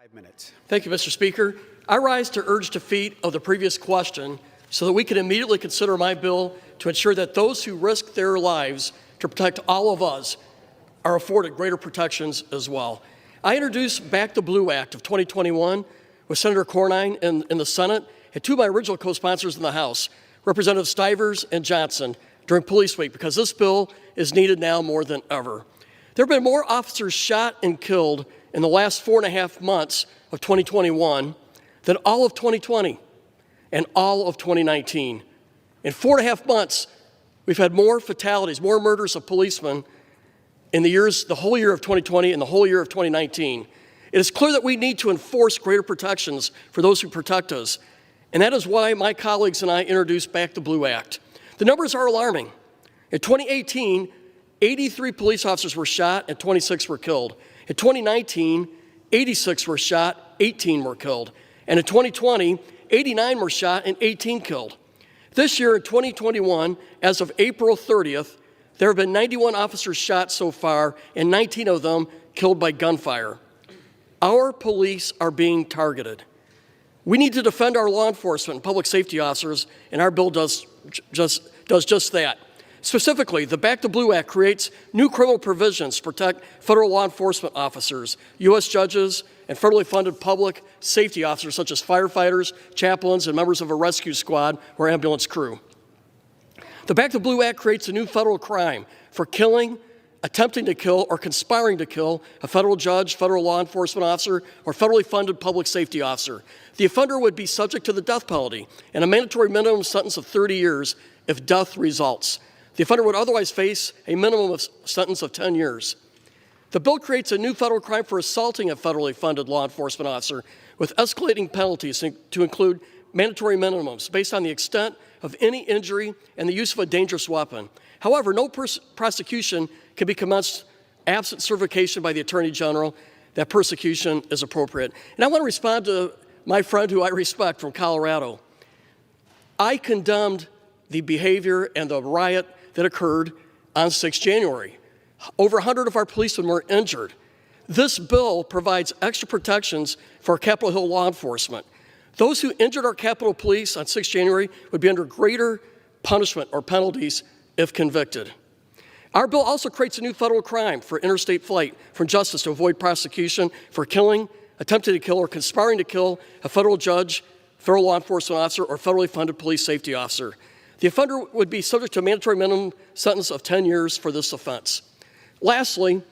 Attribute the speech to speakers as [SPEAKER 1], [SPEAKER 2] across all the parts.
[SPEAKER 1] 5 minutes.
[SPEAKER 2] Thank you, Mr. Speaker. I rise to urge defeat of the previous question so that we can immediately consider my bill to ensure that those who risk their lives to protect all of us are afforded greater protections as well. I introduced Back the Blue Act of 2021 with Senator Cornyn in the Senate and two of my original co-sponsors in the House, Representatives Stivers and Johnson, during Police Week, because this bill is needed now more than ever. There have been more officers shot and killed in the last 4.5 months of 2021 than all of 2020 and all of 2019. In 4.5 months, we've had more fatalities, more murders of policemen in the whole year of 2020 and the whole year of 2019. It is clear that we need to enforce greater protections for those who protect us, and that is why my colleagues and I introduced Back the Blue Act. The numbers are alarming. In 2018, 83 police officers were shot and 26 were killed. In 2019, 86 were shot, 18 were killed. And in 2020, 89 were shot and 18 killed. This year in 2021, as of April 30th, there have been 91 officers shot so far and 19 of them killed by gunfire. Our police are being targeted. We need to defend our law enforcement and public safety officers, and our bill does just that. Specifically, the Back the Blue Act creates new criminal provisions to protect federal law enforcement officers, U.S. judges, and federally funded public safety officers such as firefighters, chaplains, and members of a rescue squad or ambulance crew. The Back the Blue Act creates a new federal crime for killing, attempting to kill, or conspiring to kill a federal judge, federal law enforcement officer, or federally funded public safety officer. The offender would be subject to the death penalty and a mandatory minimum sentence of 30 years if death results. The offender would otherwise face a minimum sentence of 10 years. The bill creates a new federal crime for assaulting a federally funded law enforcement officer with escalating penalties to include mandatory minimums based on the extent of any injury and the use of a dangerous weapon. However, no prosecution can be commenced absent certification by the Attorney General that persecution is appropriate. And I want to respond to my friend who I respect from Colorado. I condemned the behavior and the riot that occurred on 6 January. Over 100 of our policemen were injured. This bill provides extra protections for Capitol Hill law enforcement. Those who injured our Capitol Police on 6 January would be under greater punishment or penalties if convicted. Our bill also creates a new federal crime for interstate flight from justice to avoid prosecution for killing, attempting to kill, or conspiring to kill a federal judge, federal law enforcement officer, or federally funded police safety officer. The offender would be subject to a mandatory minimum sentence of 10 years for this offense. Lastly,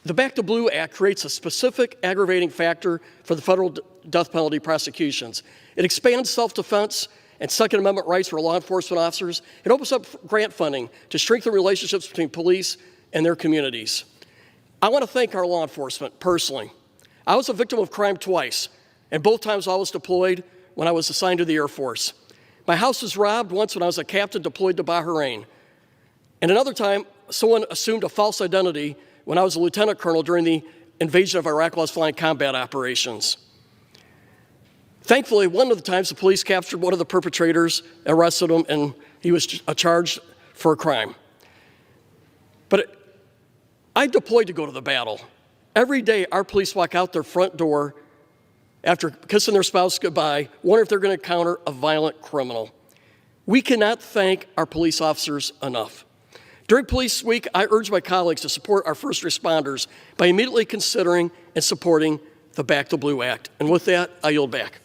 [SPEAKER 2] the Back the Blue Act creates a specific aggravating factor for the federal death penalty prosecutions. It expands self-defense and Second Amendment rights for law enforcement officers. It opens up grant funding to strengthen relationships between police and their communities. I want to thank our law enforcement personally. I was a victim of crime twice, and both times I was deployed when I was assigned to the Air Force. My house was robbed once when I was a captain deployed to Bahrain. And another time, someone assumed a false identity when I was a lieutenant colonel during the invasion of Iraq while I was flying combat operations. Thankfully, one of the times the police captured one of the perpetrators, arrested him, and he was charged for a crime. But I deployed to go to the battle. Every day, our police walk out their front door after kissing their spouse goodbye, wondering if they're going to encounter a violent criminal. We cannot thank our police officers enough. During Police Week, I urge my colleagues to support our first responders by immediately considering and supporting the Back the Blue Act. And with that, I yield back.